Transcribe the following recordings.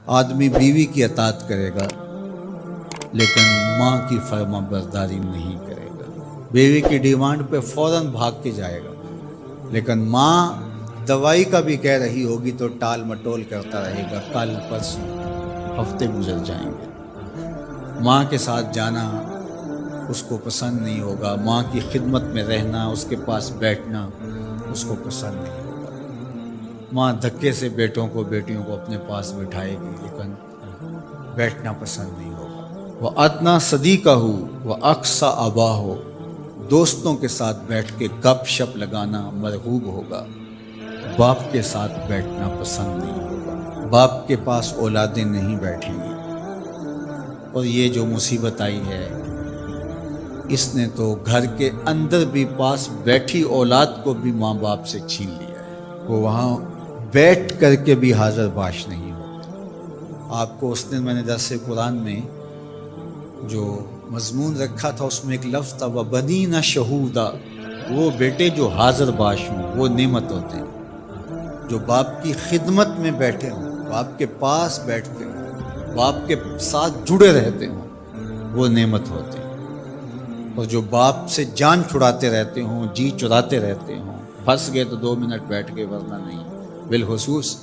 آدمی بیوی کی اطاعت کرے گا لیکن ماں کی فرما برداری نہیں کرے گا، بیوی کی ڈیمانڈ پہ فوراً بھاگ کے جائے گا، لیکن ماں دوائی کا بھی کہہ رہی ہوگی تو ٹال مٹول کرتا رہے گا، کل پرسوں ہفتے گزر جائیں گے، ماں کے ساتھ جانا اس کو پسند نہیں ہوگا، ماں کی خدمت میں رہنا، اس کے پاس بیٹھنا اس کو پسند نہیں ہوگا، ماں دھکے سے بیٹوں کو بیٹیوں کو اپنے پاس بٹھائے گی لیکن بیٹھنا پسند نہیں ہوگا۔ وہ ادنا صدیقہ ہو وہ اقصا آبا ہو، دوستوں کے ساتھ بیٹھ کے گپ شپ لگانا مرغوب ہوگا، باپ کے ساتھ بیٹھنا پسند نہیں ہوگا، باپ کے پاس اولادیں نہیں بیٹھیں گی۔ اور یہ جو مصیبت آئی ہے اس نے تو گھر کے اندر بھی پاس بیٹھی اولاد کو بھی ماں باپ سے چھین لیا ہے، وہ وہاں بیٹھ کر کے بھی حاضر باش نہیں ہوتے۔ آپ کو اس دن میں نے درس قرآن میں جو مضمون رکھا تھا اس میں ایک لفظ تھا وَبَنِينَ شَهُودًا، وہ بیٹے جو حاضر باش ہوں وہ نعمت ہوتے ہیں، جو باپ کی خدمت میں بیٹھے ہوں، باپ کے پاس بیٹھتے ہوں، باپ کے ساتھ جڑے رہتے ہوں، وہ نعمت ہوتے ہیں۔ اور جو باپ سے جان چھڑاتے رہتے ہوں، جی چراتے رہتے ہوں، پھنس گئے تو 2 منٹ بیٹھ کے ورنہ نہیں، بالخصوص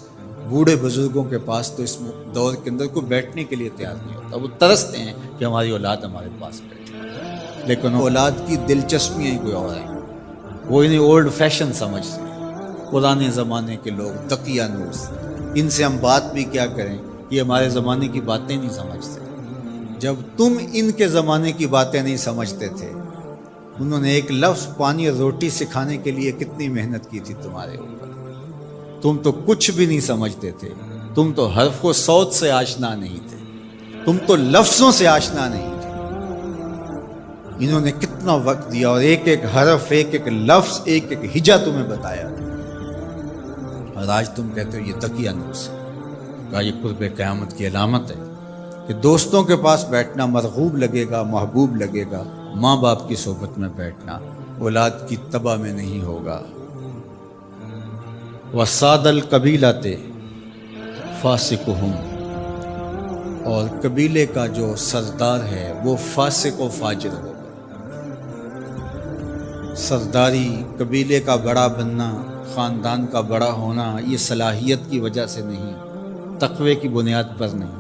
بوڑھے بزرگوں کے پاس تو اس دور کے اندر کوئی بیٹھنے کے لیے تیار نہیں ہوتا، وہ ترستے ہیں کہ ہماری اولاد ہمارے پاس بیٹھے، لیکن اولاد کی دلچسپیاں ہی کوئی اور ہیں، وہ انہیں اولڈ فیشن سمجھتے ہیں، پرانے زمانے کے لوگ دقیانوس، ان سے ہم بات بھی کیا کریں، یہ ہمارے زمانے کی باتیں نہیں سمجھتے۔ جب تم ان کے زمانے کی باتیں نہیں سمجھتے تھے، انہوں نے ایک لفظ پانی اور روٹی سکھانے کے لیے کتنی محنت کی تھی تمہارے اوپر، تم تو کچھ بھی نہیں سمجھتے تھے، تم تو حرف و صوت سے آشنا نہیں تھے، تم تو لفظوں سے آشنا نہیں تھے، انہوں نے کتنا وقت دیا اور ایک ایک حرف، ایک ایک لفظ، ایک ایک ہجا تمہیں بتایا، اور آج تم کہتے ہو یہ دقیانوس ہے۔ کہا یہ قرب قیامت کی علامت ہے کہ دوستوں کے پاس بیٹھنا مرغوب لگے گا، محبوب لگے گا، ماں باپ کی صحبت میں بیٹھنا اولاد کی تباہ میں نہیں ہوگا۔ وَسَادَ الْقَبِيلَةِ فَاسِقُهُمْ، اور قبیلے کا جو سردار ہے وہ فاسق و فاجر ہوگا۔ سرداری، قبیلے کا بڑا بننا، خاندان کا بڑا ہونا یہ صلاحیت کی وجہ سے نہیں، تقوی کی بنیاد پر نہیں،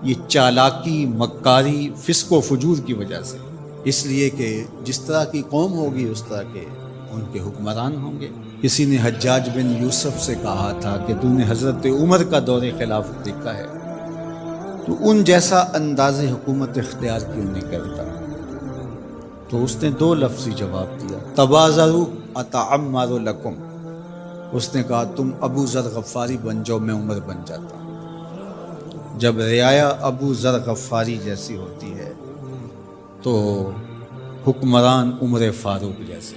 یہ چالاکی، مکاری، فسق و فجور کی وجہ سے، اس لیے کہ جس طرح کی قوم ہوگی اس طرح کے ان کے حکمران ہوں گے۔ کسی نے حجاج بن یوسف سے کہا تھا کہ تو نے حضرت عمر کا دور خلافت دیکھا ہے تو ان جیسا انداز حکومت اختیار کیوں نہیں کرتا؟ تو اس نے 2 لفظی جواب دیا، تبازروا اتعمر لکم، اس نے کہا تم ابو ذر غفاری بن جاؤ، میں عمر بن جاتا ہوں۔ جب رعایا ابو ذر غفاری جیسی ہوتی ہے تو حکمران عمر فاروق جیسے،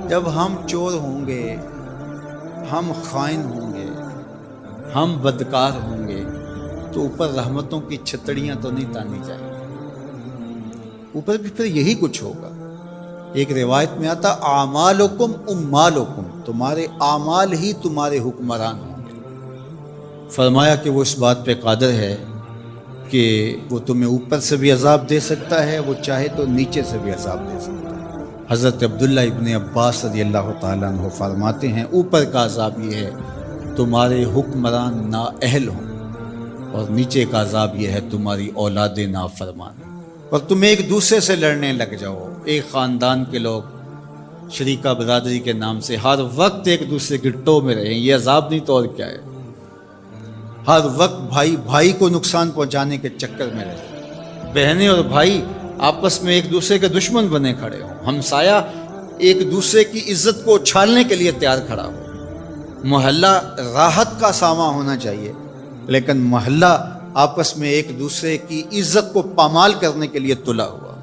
جب ہم چور ہوں گے، ہم خائن ہوں گے، ہم بدکار ہوں گے تو اوپر رحمتوں کی چھتڑیاں تو نہیں تانی جائیں گی، اوپر بھی پھر یہی کچھ ہوگا۔ ایک روایت میں آتا اعمالکم امالکم، تمہارے اعمال ہی تمہارے حکمران ہوں گے۔ فرمایا کہ وہ اس بات پہ قادر ہے کہ وہ تمہیں اوپر سے بھی عذاب دے سکتا ہے، وہ چاہے تو نیچے سے بھی عذاب دے سکتا ہے۔ حضرت عبداللہ ابن عباس رضی اللہ تعالیٰ عنہ فرماتے ہیں اوپر کا عذاب یہ ہے تمہارے حکمران نااہل ہوں، اور نیچے کا عذاب یہ ہے تمہاری اولاد نافرمان، اور تم ایک دوسرے سے لڑنے لگ جاؤ، ایک خاندان کے لوگ شریکہ برادری کے نام سے ہر وقت ایک دوسرے کی ٹو میں رہیں، یہ عذاب نہیں تو اور کیا ہے؟ ہر وقت بھائی بھائی کو نقصان پہنچانے کے چکر میں رہے، بہنیں اور بھائی آپس میں ایک دوسرے کے دشمن بنے کھڑے ہوں، ہمسایہ ایک دوسرے کی عزت کو اچھالنے کے لیے تیار کھڑا ہو، محلہ راحت کا سامان ہونا چاہیے لیکن محلہ آپس میں ایک دوسرے کی عزت کو پامال کرنے کے لیے تلا ہوا،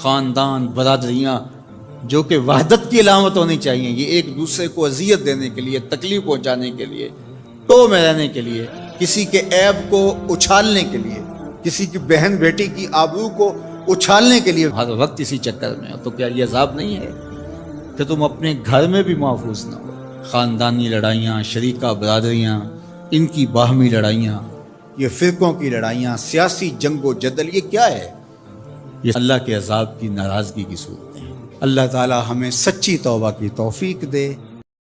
خاندان، برادریاں جو کہ وحدت کی علامت ہونی چاہیے، یہ ایک دوسرے کو اذیت دینے کے لیے، تکلیف پہنچانے کے لیے، ٹو میں رہنے کے لیے، کسی کے عیب کو اچھالنے کے لیے، کسی کی بہن بیٹی کی آبرو کو اچھالنے کے لیے ہر وقت اسی چکر میں ہو، تو کیا یہ عذاب نہیں ہے کہ تم اپنے گھر میں بھی محفوظ نہ ہو؟ خاندانی لڑائیاں، شریکہ برادریاں، ان کی باہمی لڑائیاں، یہ فرقوں کی لڑائیاں، سیاسی جنگ و جدل، یہ کیا ہے؟ یہ اللہ کے عذاب کی ناراضگی کی صورتیں ہیں۔ اللہ تعالی ہمیں سچی توبہ کی توفیق دے۔